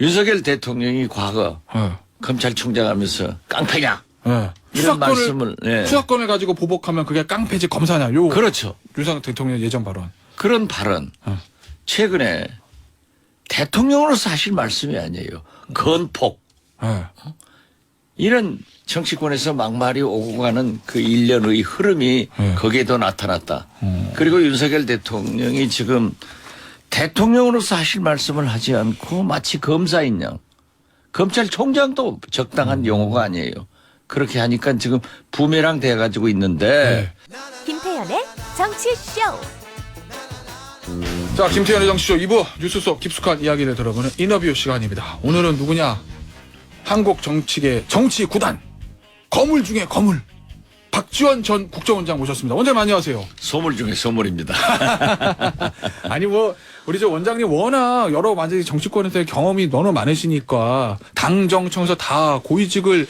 윤석열 대통령이 과거 예. 검찰총장 하면서 깡패냐 예. 이런 말씀을 수사권을 가지고 보복하면 그게 깡패지 검사냐. 요 그렇죠. 윤석열 대통령 예전 발언. 그런 발언 최근에 대통령으로서 하실 말씀이 아니에요. 건폭 예. 이런 정치권에서 막말이 오고 가는 그 일련의 흐름이 거기에도 나타났다. 그리고 윤석열 대통령이 지금 대통령으로서 하실 말씀을 하지 않고 마치 검사인 양 검찰총장도 적당한 용어가 아니에요. 그렇게 하니까 지금 부메랑 돼가지고 있는데 김태현의 정치쇼. 자, 김태현의 정치쇼 2부 뉴스 속 깊숙한 이야기를 들어보는 인터뷰 시간입니다. 오늘은 누구냐? 한국 정치계 정치 구단 거물 중에 거물 박지원 전 국정원장 모셨습니다. 원장님 안녕하세요. 소물 중에 소물입니다. 아니 뭐 우리 저 원장님 워낙 여러 완전히 정치권에서의 경험이 너무 많으시니까 당정청에서 다 고위직을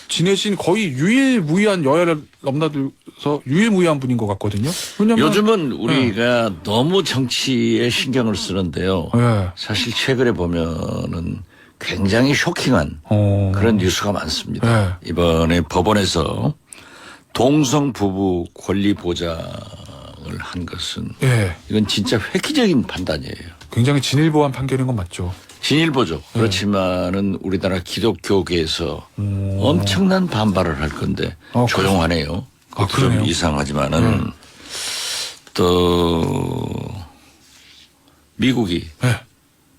지내신 거의 유일무이한 여야를 넘나들어서 유일무이한 분인 것 같거든요. 왜냐면 요즘은 우리가 너무 정치에 신경을 쓰는데요. 예. 사실 최근에 보면은 굉장히 쇼킹한 그런 뉴스가 많습니다. 이번에 법원에서 동성 부부 권리 보장을 한 것은 이건 진짜 획기적인 판단이에요. 굉장히 진일보한 판결인 건 맞죠. 진일보죠. 그렇지만은 우리나라 기독교계에서 엄청난 반발을 할 건데 조용하네요. 그것도 좀 이상하지만은 또 미국이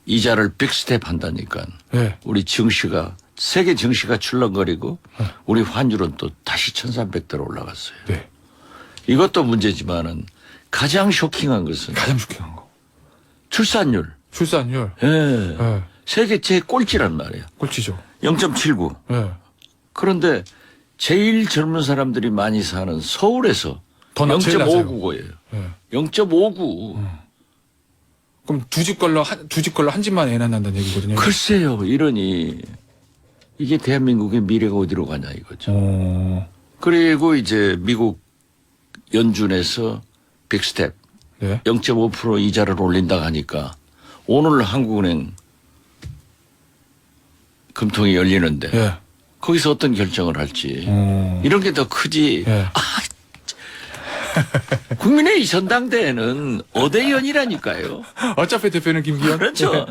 이자를 빅스텝 한다니까 우리 증시가 세계 증시가 출렁거리고 우리 환율은 또 다시 1300달러 올라갔어요. 이것도 문제지만은 가장 쇼킹한 것은 가장 쇼킹한 거. 출산율. 출산율. 세계 제꼴찌란 말이에요. 꼴찌죠. 0.79. 그런데 제일 젊은 사람들이 많이 사는 서울에서 더 제일 낮아요. 0.59예요. 0.59. 그럼 두 집 걸로 한 집만 애 낳는다는 얘기거든요. 글쎄요, 이러니 이게 대한민국의 미래가 어디로 가냐 이거죠. 그리고 이제 미국 연준에서 빅스텝 0.5% 이자를 올린다고 하니까 오늘 한국은행 금통이 열리는데 거기서 어떤 결정을 할지 이런 게 더 크지. 국민의 전당대회는 어대연이라니까요. 어차피 대표는 김기현. 그렇죠.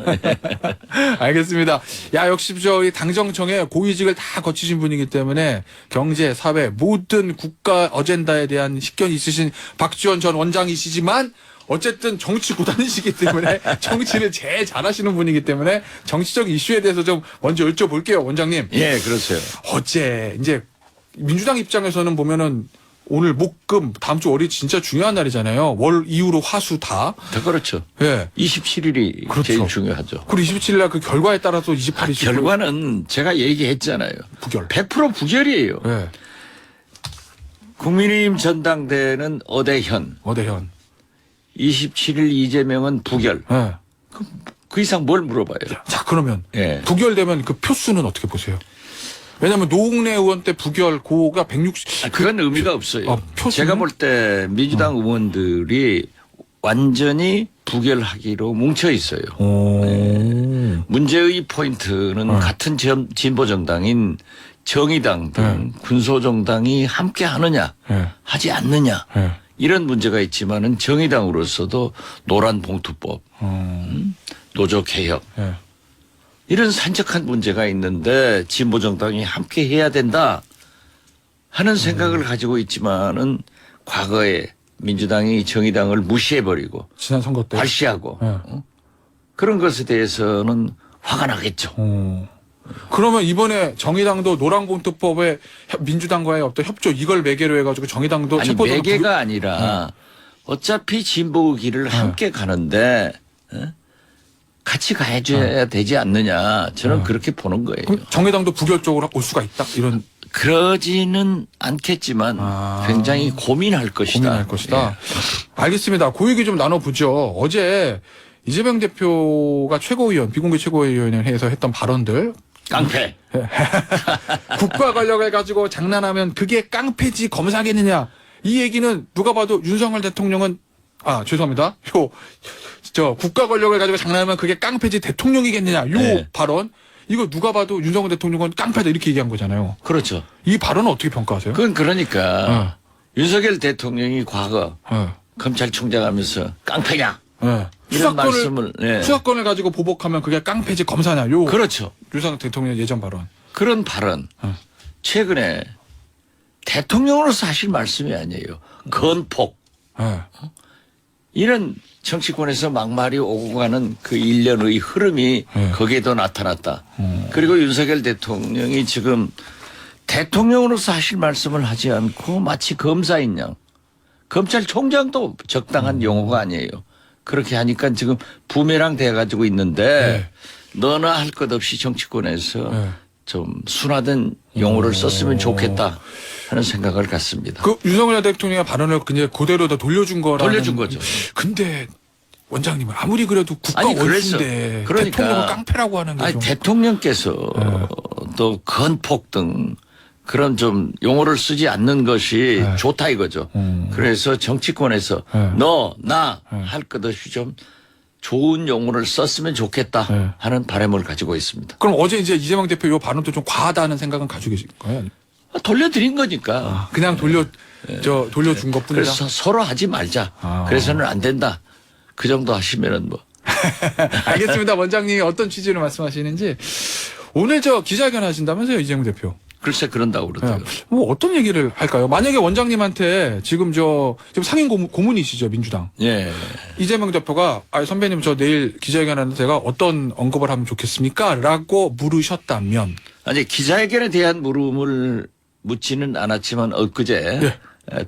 알겠습니다. 야, 역시 저희 당정청에 고위직을 다 거치신 분이기 때문에 경제, 사회 모든 국가 어젠다에 대한 식견이 있으신 박지원 전 원장이시지만 어쨌든 정치 구단이시기 때문에 정치를 제일 잘하시는 분이기 때문에 정치적 이슈에 대해서 좀 먼저 여쭤볼게요, 원장님. 예, 그렇죠. 어제 이제 민주당 입장에서는 보면은 오늘 목금 다음 주 월이 진짜 중요한 날이잖아요. 월 이후로 화수 다. 그렇죠. 27일이 그렇죠. 제일 중요하죠. 그리고 27일 날 그 결과에 따라서 28일이 결과는 제가 얘기했잖아요. 부결. 100% 부결이에요. 국민의힘 전당대회는 어대현. 27일 이재명은 부결. 그 이상 뭘 물어봐요. 자, 그러면 부결되면 그 표수는 어떻게 보세요? 왜냐면 노웅래 의원 때 부결 고가 160. 그건 의미가 없어요. 제가 볼 때 민주당 의원들이 완전히 부결하기로 뭉쳐 있어요. 문제의 포인트는 같은 진보 정당인 정의당 등 군소정당이 함께 하느냐, 하지 않느냐. 이런 문제가 있지만은 정의당으로서도 노란봉투법, 노조개혁 이런 산적한 문제가 있는데 진보정당이 함께 해야 된다 하는 생각을 가지고 있지만은 과거에 민주당이 정의당을 무시해버리고 지난 선거 때 발시하고 그런 것에 대해서는 화가 나겠죠. 그러면 이번에 정의당도 노란봉투법에 민주당과의 어떤 협조 이걸 매개로 해가지고 정의당도 아니 매개가 아니라 어차피 진보의 길을 함께 가는데 같이 가야줘야 되지 않느냐 저는 그렇게 보는 거예요. 그럼 정의당도 부결 쪽으로 올 수가 있다 이런. 그러지는 않겠지만 굉장히 고민할 것이다. 알겠습니다. 그 얘기 좀 나눠보죠. 어제 이재명 대표가 최고위원, 비공개 최고위원회에서 했던 발언들. 깡패. 국가 권력을 가지고 장난하면 그게 깡패지 검사겠느냐. 이 얘기는 누가 봐도 윤석열 대통령은 죄송합니다. 국가 권력을 가지고 장난하면 그게 깡패지 대통령이겠느냐. 요 네. 발언. 이거 누가 봐도 윤석열 대통령은 깡패다 이렇게 얘기한 거잖아요. 그렇죠. 이 발언은 어떻게 평가하세요? 그건 그러니까 윤석열 대통령이 과거 검찰총장 하면서 깡패냐 이런 말씀을 수사권을 가지고 보복하면 그게 깡패지 검사냐. 요 그렇죠. 윤석열 대통령 예전 발언. 그런 발언 최근에 대통령으로서 하실 말씀이 아니에요. 건폭 이런 정치권에서 막말이 오고 가는 그 일련의 흐름이 거기에도 나타났다. 그리고 윤석열 대통령이 지금 대통령으로서 하실 말씀을 하지 않고 마치 검사인 양 검찰총장도 적당한 용어가 아니에요. 그렇게 하니까 지금 부메랑 돼가지고 있는데 너나 할 것 없이 정치권에서 좀 순화된 용어를 썼으면 좋겠다 하는 생각을 갖습니다. 그 윤석열 대통령의 발언을 그냥 그대로 다 돌려준 거라는. 돌려준 거죠. 근데 원장님은 아무리 그래도 국가 아니, 원수인데 그러니까. 대통령을 깡패라고 하는 게 아니, 좀. 대통령께서 또 건폭 등 그런 좀 용어를 쓰지 않는 것이 좋다 이거죠. 그래서 정치권에서 너, 나 할 것 없이 좀 좋은 용어를 썼으면 좋겠다 하는 바람을 가지고 있습니다. 그럼 어제 이제 이재명 대표 요 발언도 좀 과하다는 생각은 가지고 계신 거예요? 돌려드린 거니까. 그냥 돌려준 것 뿐이다. 그래서 서로 하지 말자. 그래서는 안 된다. 그 정도 하시면은 뭐. 알겠습니다. 원장님이 어떤 취지로 말씀하시는지. 오늘 기자회견 하신다면서요, 이재명 대표. 글쎄 그런다고 그러더라고요. 뭐 어떤 얘기를 할까요? 만약에 원장님한테 지금 지금 상임 고문이시죠, 민주당. 예. 이재명 대표가 선배님 저 내일 기자회견 하는데 제가 어떤 언급을 하면 좋겠습니까? 라고 물으셨다면. 아니 기자회견에 대한 물음을 묻지는 않았지만 엊그제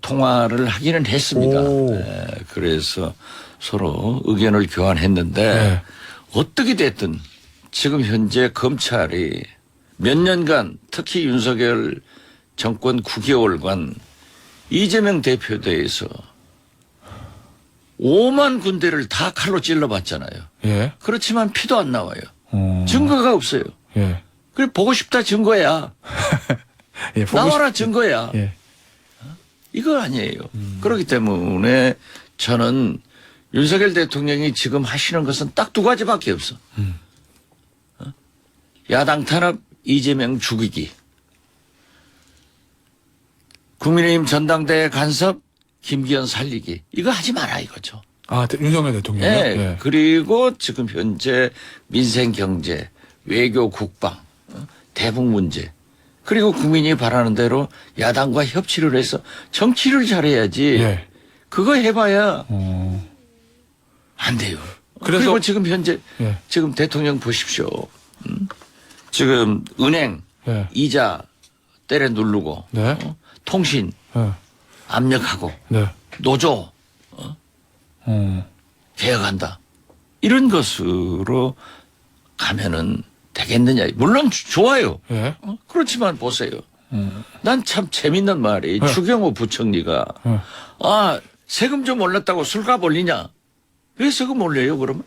통화를 하기는 했습니다. 그래서 서로 의견을 교환했는데 어떻게 됐든 지금 현재 검찰이 몇 년간 특히 윤석열 정권 9개월간 이재명 대표에 대해서 5만 군데를 다 칼로 찔러봤잖아요. 예. 그렇지만 피도 안 나와요. 증거가 없어요. 예. 그래 보고 싶다 증거야. 예, 보고 나와라 증거야. 예. 이거 아니에요. 그렇기 때문에 저는 윤석열 대통령이 지금 하시는 것은 딱 두 가지밖에 없어. 야당 탄압, 이재명 죽이기. 국민의힘 전당대회 간섭, 김기현 살리기. 이거 하지 마라 이거죠. 윤석열 대통령이요? 네. 그리고 지금 현재 민생 경제, 외교 국방, 대북 문제. 그리고 국민이 바라는 대로 야당과 협치를 해서 정치를 잘해야지. 그거 해봐야 안 돼요. 그리고 지금 현재 지금 대통령 보십시오. 지금 은행 이자 때려 누르고 통신 압력하고 노조 개혁한다. 이런 것으로 가면은 되겠느냐. 물론 좋아요. 그렇지만 보세요. 난 참 재밌는 말이 추경호 부총리가 세금 좀 올랐다고 술값 올리냐. 왜 세금 올려요 그러면?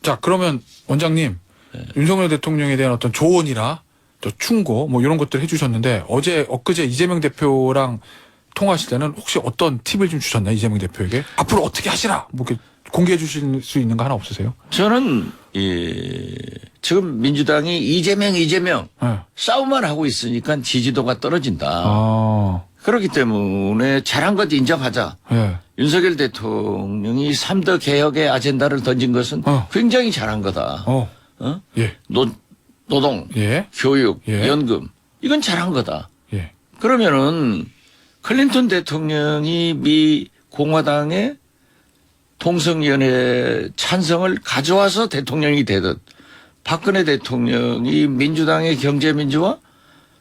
자 그러면 원장님 윤석열 대통령에 대한 어떤 조언이나 충고 뭐 이런 것들 해주셨는데 엊그제 이재명 대표랑 통화하실 때는 혹시 어떤 팁을 좀 주셨나요? 이재명 대표에게 앞으로 어떻게 하시라 뭐 이렇게 공개해 주실 수 있는 거 하나 없으세요? 저는 지금 민주당이 이재명 싸움만 하고 있으니까 지지도가 떨어진다. 그렇기 때문에 잘한 것 인정하자. 윤석열 대통령이 3대 개혁의 아젠다를 던진 것은 굉장히 잘한 거다. 노동, 교육, 연금 이건 잘한 거다. 그러면은 클린턴 대통령이 미 공화당의 통성위원회 찬성을 가져와서 대통령이 되듯 박근혜 대통령이 민주당의 경제민주화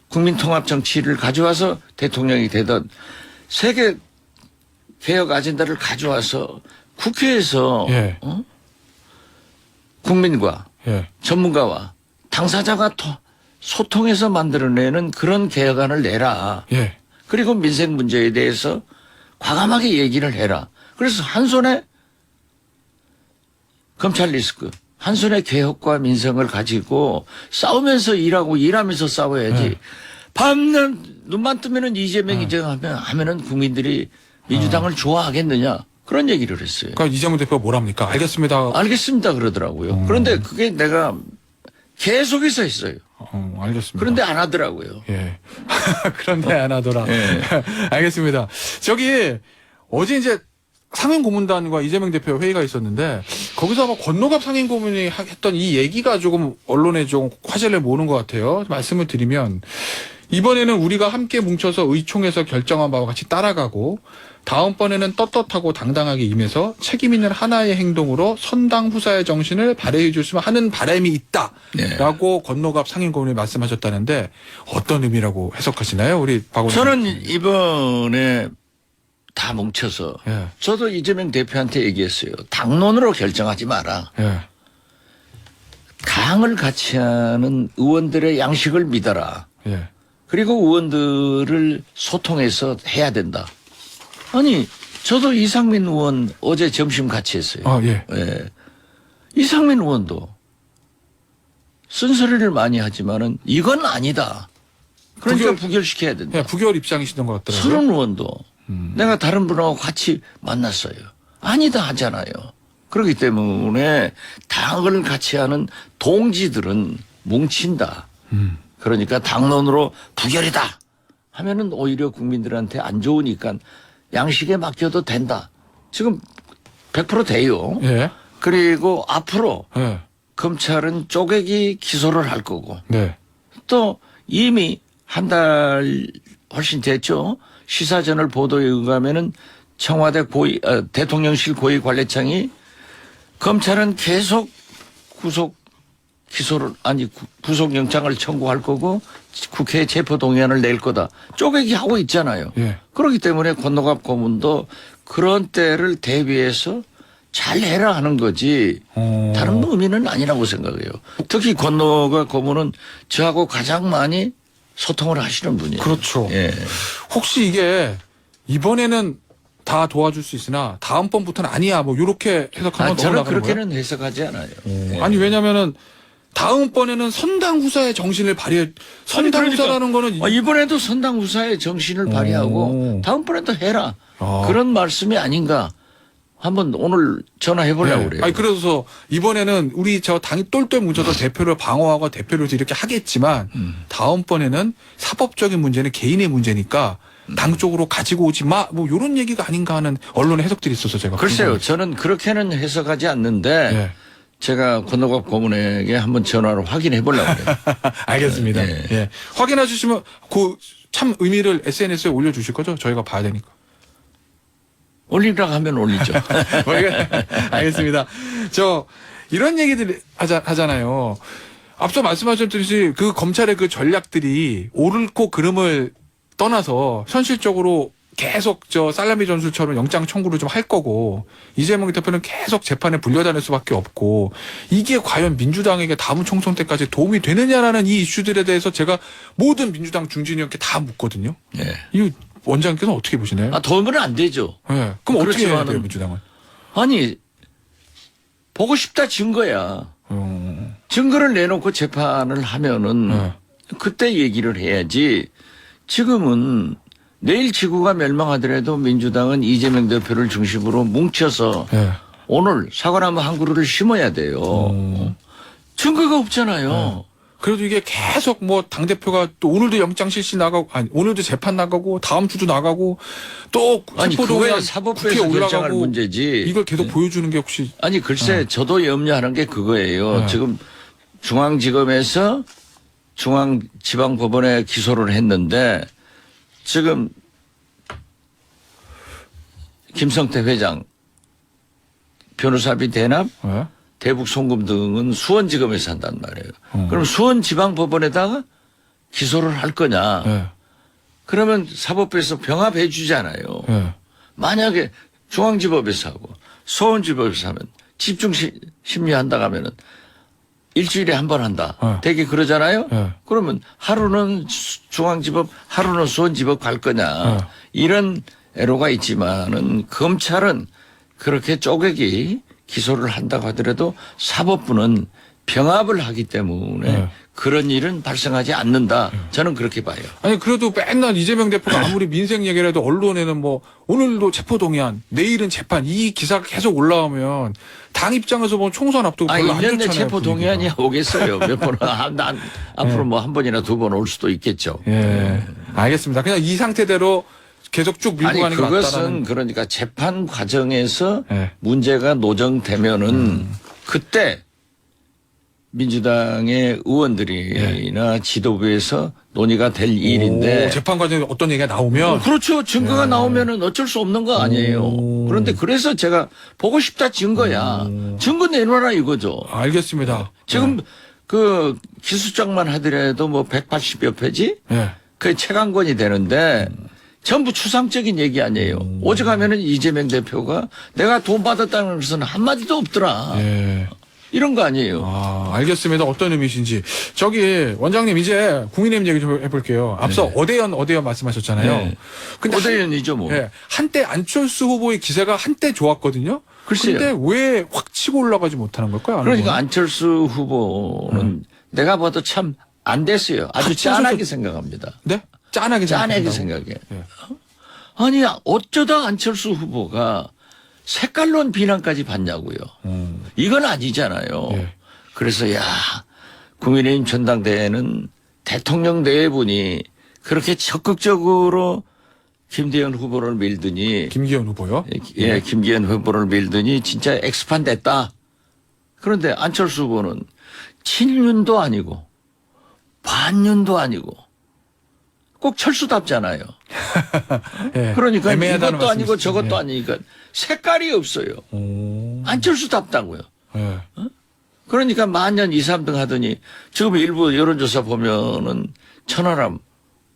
국민통합정치를 가져와서 대통령이 되듯 세계 개혁 아젠다를 가져와서 국회에서 국민과 전문가와 당사자가 소통해서 만들어내는 그런 개혁안을 내라. 그리고 민생 문제에 대해서 과감하게 얘기를 해라. 그래서 한 손에 검찰 리스크, 한 손에 개혁과 민생을 가지고 싸우면서 일하고 일하면서 싸워야지. 밤낮 눈만 뜨면은 이재명 하면은 국민들이 민주당을 좋아하겠느냐 그런 얘기를 했어요. 그러니까 이재명 대표가 뭐랍니까? 알겠습니다. 알겠습니다 그러더라고요. 그런데 그게 내가 계속해서 했어요. 알겠습니다. 그런데 안 하더라고요. 예. 그런데 안 하더라. 예. 알겠습니다. 저기 어제 이제 상임고문단과 이재명 대표 회의가 있었는데 거기서 아마 권노갑 상임고문이 했던 이 얘기가 조금 언론에 좀 화제를 모으는 것 같아요. 말씀을 드리면 이번에는 우리가 함께 뭉쳐서 의총에서 결정한 바와 같이 따라가고 다음번에는 떳떳하고 당당하게 임해서 책임 있는 하나의 행동으로 선당 후사의 정신을 발휘해 줬으면 하는 바람이 있다라고 권노갑 상임고문이 말씀하셨다는데 어떤 의미라고 해석하시나요? 우리 박 의원님. 저는 이번에 다 뭉쳐서 예. 저도 이재명 대표한테 얘기했어요. 당론으로 결정하지 마라. 예. 당을 같이 하는 의원들의 양식을 믿어라. 예. 그리고 의원들을 소통해서 해야 된다. 아니 저도 이상민 의원 어제 점심 같이 했어요. 아, 예. 예. 이상민 의원도 쓴소리를 많이 하지만은 이건 아니다. 그러니까 부결시켜야 된다. 예, 부결 입장이시던 것 같더라고요. 서른 의원도 내가 다른 분하고 같이 만났어요. 아니다 하잖아요. 그렇기 때문에 당을 같이 하는 동지들은 뭉친다. 그러니까 당론으로 부결이다 하면은 오히려 국민들한테 안 좋으니까 양식에 맡겨도 된다. 지금 100% 돼요. 예. 그리고 앞으로 예. 검찰은 쪼개기 기소를 할 거고 네. 또 이미 한 달 훨씬 됐죠. 시사저널 보도에 의하면은 청와대 대통령실 고위관리청이 검찰은 계속 구속영장을 청구할 거고 국회에 체포동의안을 낼 거다. 쪼개기 하고 있잖아요. 예. 그렇기 때문에 권노갑 고문도 그런 때를 대비해서 잘 해라 하는 거지 다른 의미는 아니라고 생각해요. 특히 권노갑 고문은 저하고 가장 많이 소통을 하시는 분이에요. 그렇죠. 예. 혹시 이게 이번에는 다 도와줄 수 있으나 다음번부터는 아니야. 뭐 이렇게 해석하면 너무 저는 나가는 그렇게는 거예요? 해석하지 않아요. 예. 아니 왜냐면은 다음번에는 선당 후사의 정신을 발휘해 선당 후사라는 거는 이번에도 선당 후사의 정신을 발휘하고 다음번에도 해라. 그런 말씀이 아닌가. 한번 오늘 전화해 보려고 네. 그래요. 아니 그래서 이번에는 우리 저 당이 똘똘 뭉쳐서 대표를 방어하고 대표를 이렇게 하겠지만 다음번에는 사법적인 문제는 개인의 문제니까 당 쪽으로 가지고 오지 마. 뭐 이런 얘기가 아닌가 하는 언론의 해석들이 있어서 제가 글쎄요. 저는 그렇게는 해석하지 않는데 예. 제가 권노갑 고문에게 한번 전화로 확인해 보려고 그래요. 알겠습니다. 예. 예. 확인해 주시면 그 참 의미를 SNS에 올려 주실 거죠? 저희가 봐야 되니까. 올리라고 하면 올리죠. 알겠습니다. 저 이런 얘기들 하잖아요. 앞서 말씀하셨듯이 그 검찰의 그 전략들이 옳고 그름을 떠나서 현실적으로 계속 저 살라미 전술처럼 영장 청구를 좀 할 거고 이재명 대표는 계속 재판에 불려다닐 수밖에 없고 이게 과연 민주당에게 다음 총선 때까지 도움이 되느냐라는 이 이슈들에 대해서 제가 모든 민주당 중진위원께 다 묻거든요. 예. 이 원장님께서는 어떻게 보시나요? 도움은 안 되죠. 네. 그럼 어떻게 해야 그렇지만은- 돼요, 민주당은? 아니 보고 싶다 증거야. 증거를 내놓고 재판을 하면은 네. 그때 얘기를 해야지. 지금은 내일 지구가 멸망하더라도 민주당은 이재명 대표를 중심으로 뭉쳐서 네. 오늘 사과나무 한 그루를 심어야 돼요. 증거가 없잖아요. 그래도 이게 계속 뭐 당대표가 또 오늘도 영장 실시 나가고, 아니, 오늘도 재판 나가고, 다음 주도 나가고, 또 아니 체포동의안 그거야 사법부에서 국회에 결정할 올라가고 문제지. 이걸 계속 보여주는 게 혹시 아니 글쎄 저도 염려하는 게 그거예요. 네. 지금 중앙지검에서 중앙지방법원에 기소를 했는데 지금 김성태 회장 변호사비 대납 네? 대북 송금 등은 수원지검에서 한단 말이에요. 그럼 수원지방법원에다가 기소를 할 거냐. 네. 그러면 사법부에서 병합해 주잖아요. 네. 만약에 중앙지법에서 하고 서울지법에서 하면 집중 심리한다 하면은 일주일에 한 번 한다. 네. 되게 그러잖아요. 네. 그러면 하루는 중앙지법, 하루는 수원지법 갈 거냐. 이런 애로가 있지만은 검찰은 그렇게 쪼개기 기소를 한다고 하더라도 사법부는 병합을 하기 때문에 네. 그런 일은 발생하지 않는다. 저는 그렇게 봐요. 아니 그래도 맨날 이재명 대표가 아무리 민생 얘기를 해도 언론에는 뭐 오늘도 체포동의안, 내일은 재판 이 기사가 계속 올라오면 당 입장에서 보면 총선 앞두고 별로 안 1년 좋잖아요. 내 체포 동의안이 오겠어요. 몇 번, 앞으로 뭐 한 번이나 두 번 올 수도 있겠죠. 예, 알겠습니다. 그냥 이 상태대로 계속 쭉 밀고 아니, 가는 게 그것은 맞다라는. 그러니까 재판 과정에서 예. 문제가 노정되면은 그때 민주당의 의원들이나 지도부에서 논의가 될 일인데. 오, 재판 과정에 어떤 얘기가 나오면 그렇죠. 증거가 나오면은 어쩔 수 없는 거 아니에요. 그런데 그래서 제가 보고 싶다 증거야. 증거 내놔라 이거죠. 알겠습니다. 지금 그 기수장만 하더라도 뭐 180여 페이지? 예. 그게 채광권이 되는데 전부 추상적인 얘기 아니에요. 오직 하면은 이재명 대표가 내가 돈 받았다는 것은 한마디도 없더라. 예. 이런 거 아니에요. 아, 알겠습니다. 어떤 의미신지. 저기 원장님 이제 국민의힘 얘기 좀 해볼게요. 앞서 어대연 말씀하셨잖아요. 네. 근데 오대연이죠 뭐. 예, 한때 안철수 후보의 기세가 한때 좋았거든요. 글쎄요. 근데 왜 확 치고 올라가지 못하는 걸까요? 그러니까 안철수 후보는 내가 봐도 참 안 됐어요. 아주 짠하게 생각합니다. 네? 짠하게 짠하게 생각한다고? 생각해. 예. 아니 어쩌다 안철수 후보가 색깔론 비난까지 받냐고요. 이건 아니잖아요. 예. 그래서 야 국민의힘 전당대회는 대통령 내분이 그렇게 적극적으로 김대현 후보를 밀더니 김기현 후보요? 예, 김기현 후보를 밀더니 진짜 엑스판 됐다. 그런데 안철수 후보는 친윤도 아니고 반윤도 아니고 꼭 철수답잖아요. 예. 그러니까 애매하다는 이것도 아니고 말씀이시죠. 저것도 예. 아니니까 색깔이 없어요. 오. 안철수답다고요. 예. 그러니까 만년 2, 3등 하더니 지금 일부 여론조사 보면은 천하람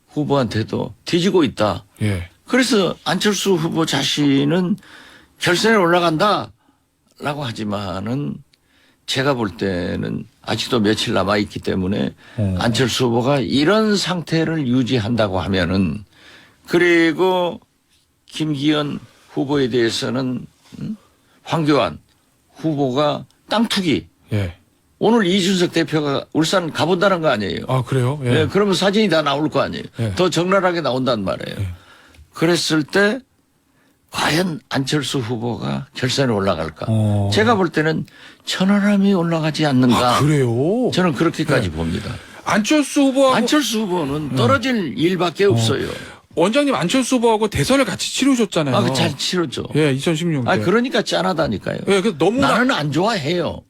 후보한테도 뒤지고 있다. 예. 그래서 안철수 후보 자신은 결선에 올라간다라고 하지만은 제가 볼 때는 아직도 며칠 남아 있기 때문에 안철수 후보가 이런 상태를 유지한다고 하면은 그리고 김기현 후보에 대해서는 황교안 후보가 땅 투기 예. 오늘 이준석 대표가 울산 가본다는 거 아니에요. 아, 그래요? 예. 네, 그러면 사진이 다 나올 거 아니에요. 예. 더 적나라하게 나온단 말이에요. 그랬을 때 과연 안철수 후보가 결선에 올라갈까? 제가 볼 때는 천하람이 올라가지 않는가? 아, 그래요? 저는 그렇게까지 네. 봅니다. 안철수 후보하고 안철수 후보는 떨어질 일밖에 없어요. 원장님 안철수 후보하고 대선을 같이 치르셨잖아요. 아, 잘 치렀죠. 예, 2016년. 아, 그러니까 짠하다니까요. 예, 그 너무 나는 안 좋아해요.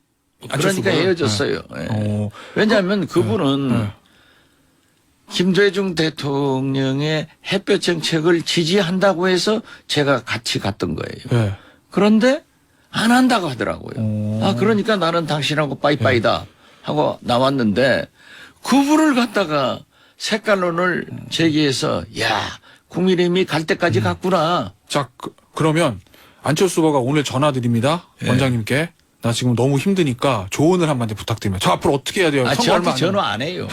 안철수 그러니까 후보요? 헤어졌어요. 예. 어. 왜냐하면 그분은 예. 김대중 대통령의 햇볕 정책을 지지한다고 해서 제가 같이 갔던 거예요. 예. 그런데 안 한다고 하더라고요. 아, 그러니까 나는 당신하고 빠이빠이다 하고 나왔는데 그분을 갖다가 색깔론을 제기해서 야, 국민의힘이 갈 때까지 갔구나. 자, 그러면 안철수 후보가 오늘 전화 드립니다. 예. 원장님께. 나 지금 너무 힘드니까 조언을 한마디 부탁드립니다. 저 앞으로 어떻게 해야 돼요? 아, 선거 얼마 저한테 안 전화 안 해요.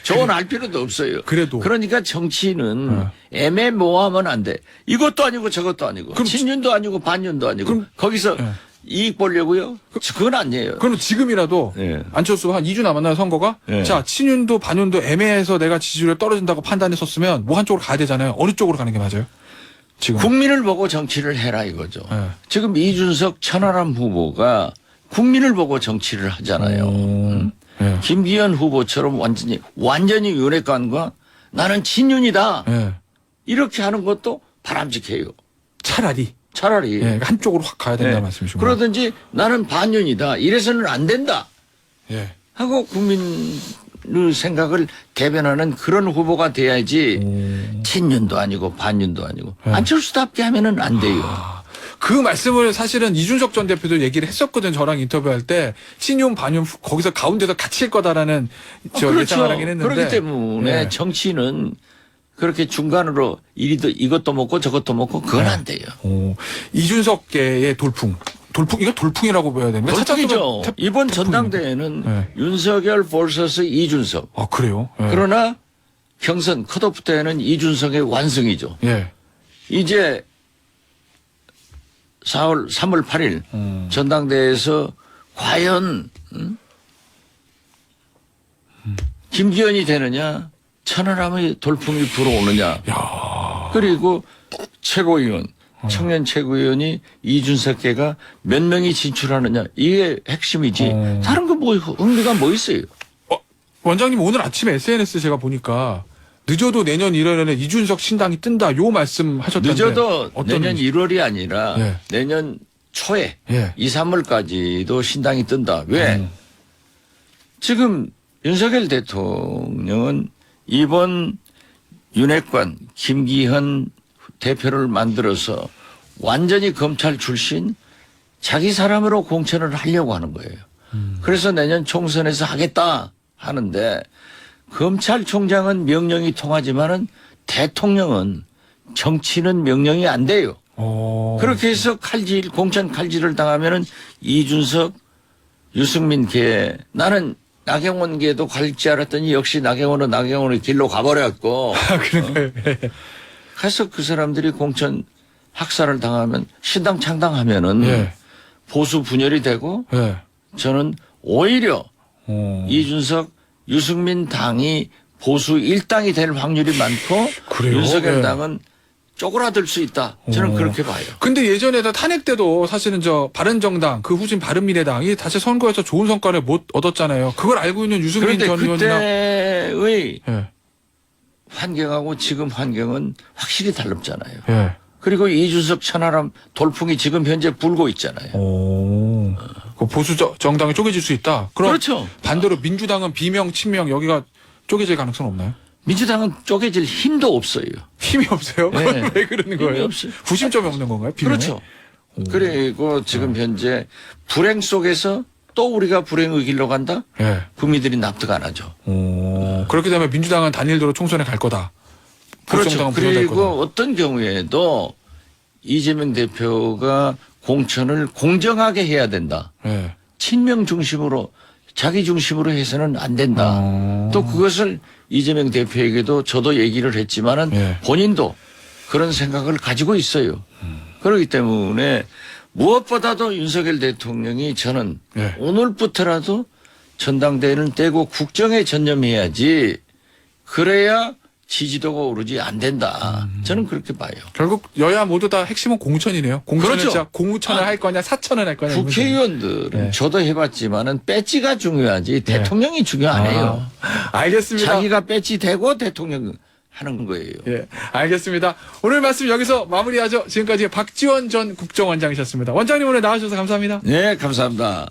조언할 필요도 없어요. 그래도. 그러니까 정치는 애매모호하면 안 돼. 이것도 아니고 저것도 아니고. 그럼 친윤도 아니고 반윤도 아니고. 그럼- 거기서 예. 이익 보려고요? 그건 아니에요. 그럼 지금이라도 예. 안철수가 한 2주 남았나요, 선거가? 예. 자, 친윤도 반윤도 애매해서 내가 지지율이 떨어진다고 판단했었으면 뭐 한쪽으로 가야 되잖아요. 어느 쪽으로 가는 게 맞아요? 지금. 국민을 보고 정치를 해라 이거죠. 예. 지금 이준석 천하람 후보가 국민을 보고 정치를 하잖아요. 예. 김기현 후보처럼 완전히 윤핵관과 나는 친윤이다. 예. 이렇게 하는 것도 바람직해요. 차라리. 차라리. 예. 한쪽으로 확 가야 된다는 네. 말씀이시군요. 그러든지 나는 반윤이다. 이래서는 안 된다. 예. 하고 국민의 생각을 대변하는 그런 후보가 돼야지 친윤도 아니고 반윤도 아니고 안철수답게 하면은 안 돼요. 그 말씀을 사실은 이준석 전 대표도 얘기를 했었거든. 저랑 인터뷰할 때 친윤 반윤 거기서 가운데서 같이 할 거다라는 저 예상을 하긴 했는데. 그렇기 때문에 예. 정치는 그렇게 중간으로 이것도 먹고 저것도 먹고 그건 안 돼요. 이준석계의 돌풍. 이거 돌풍이라고 봐야 됩니까? 돌풍이죠. 찾아보면 이번 태풍입니까? 전당대회는 네. 윤석열 vs 이준석. 아, 그래요? 예. 그러나 경선 컷오프 때는 이준석의 완승이죠. 예. 이제 3월 8일 전당대회에서 과연 김기현이 되느냐, 천하람의 돌풍이 불어오느냐. 그리고 최고위원, 청년 최고위원이 이준석계가 몇 명이 진출하느냐. 이게 핵심이지. 다른 거 뭐 의미가 뭐 있어요? 원장님 오늘 아침에 SNS 제가 보니까 늦어도 내년 1월에는 이준석 신당이 뜬다 요 말씀하셨던데 늦어도 어떤 내년 1월이 아니라 예. 내년 초에 예. 2, 3월까지도 신당이 뜬다. 왜? 지금 윤석열 대통령은 이번 윤핵관 김기현 대표를 만들어서 완전히 검찰 출신 자기 사람으로 공천을 하려고 하는 거예요. 그래서 내년 총선에서 하겠다 하는데 검찰총장은 명령이 통하지만은 대통령은 정치는 명령이 안 돼요. 그렇게 해서 칼질, 공천 칼질을 당하면은 이준석, 유승민 계 나는 나경원 계도 갈 줄 알았더니 역시 나경원은 나경원의 길로 가버렸고. 그런가요? 그래서 그 사람들이 공천 학살을 당하면 신당 창당하면은 예. 보수 분열이 되고 예. 저는 오히려 이준석, 유승민 당이 보수 1당이 될 확률이 많고 그래요? 윤석열 예. 당은 쪼그라들 수 있다. 저는 그렇게 봐요. 근데 예전에도 탄핵 때도 사실은 저 바른정당 그 후진 바른미래당이 다시 선거에서 좋은 성과를 못 얻었잖아요. 그걸 알고 있는 유승민 그런데 전 의원이나 그때의 예. 환경하고 지금 환경은 확실히 다릅잖아요. 예. 그리고 이준석 천하람 돌풍이 지금 현재 불고 있잖아요. 그 보수 정당이 쪼개질 수 있다. 그럼 그렇죠. 반대로 민주당은 비명, 친명 여기가 쪼개질 가능성 없나요? 민주당은 쪼개질 힘도 없어요. 힘이 없어요? 네. 그건 왜 그러는 힘이 거예요? 없어요. 구심점이 없는 건가요? 비명에? 그렇죠. 그리고 지금 현재 불행 속에서 또 우리가 불행의 길로 간다? 예. 국민들이 납득 안 하죠. 그렇게 되면 민주당은 단일도로 총선에 갈 거다. 그렇죠. 보수정당은 불러낼 거다. 그리고 어떤 경우에도 이재명 대표가 공천을 공정하게 해야 된다. 예. 친명 중심으로 자기 중심으로 해서는 안 된다. 또 그것을 이재명 대표에게도 저도 얘기를 했지만은 예. 본인도 그런 생각을 가지고 있어요. 그렇기 때문에 무엇보다도 윤석열 대통령이 저는 예. 오늘부터라도 전당대회는 떼고 국정에 전념해야지 그래야 지지도가 오르지 안 된다. 저는 그렇게 봐요. 결국 여야 모두 다 핵심은 공천이네요. 공천을 그렇죠. 진짜 공천을 할 거냐 사천을 할 거냐. 국회의원들은 네. 저도 해봤지만은 배지가 중요하지 대통령이 중요 안 해요. 알겠습니다. 자기가 배지 되고 대통령 하는 거예요. 예, 알겠습니다. 오늘 말씀 여기서 마무리하죠. 지금까지 박지원 전 국정원장이셨습니다. 원장님 오늘 나와주셔서 감사합니다. 네, 감사합니다.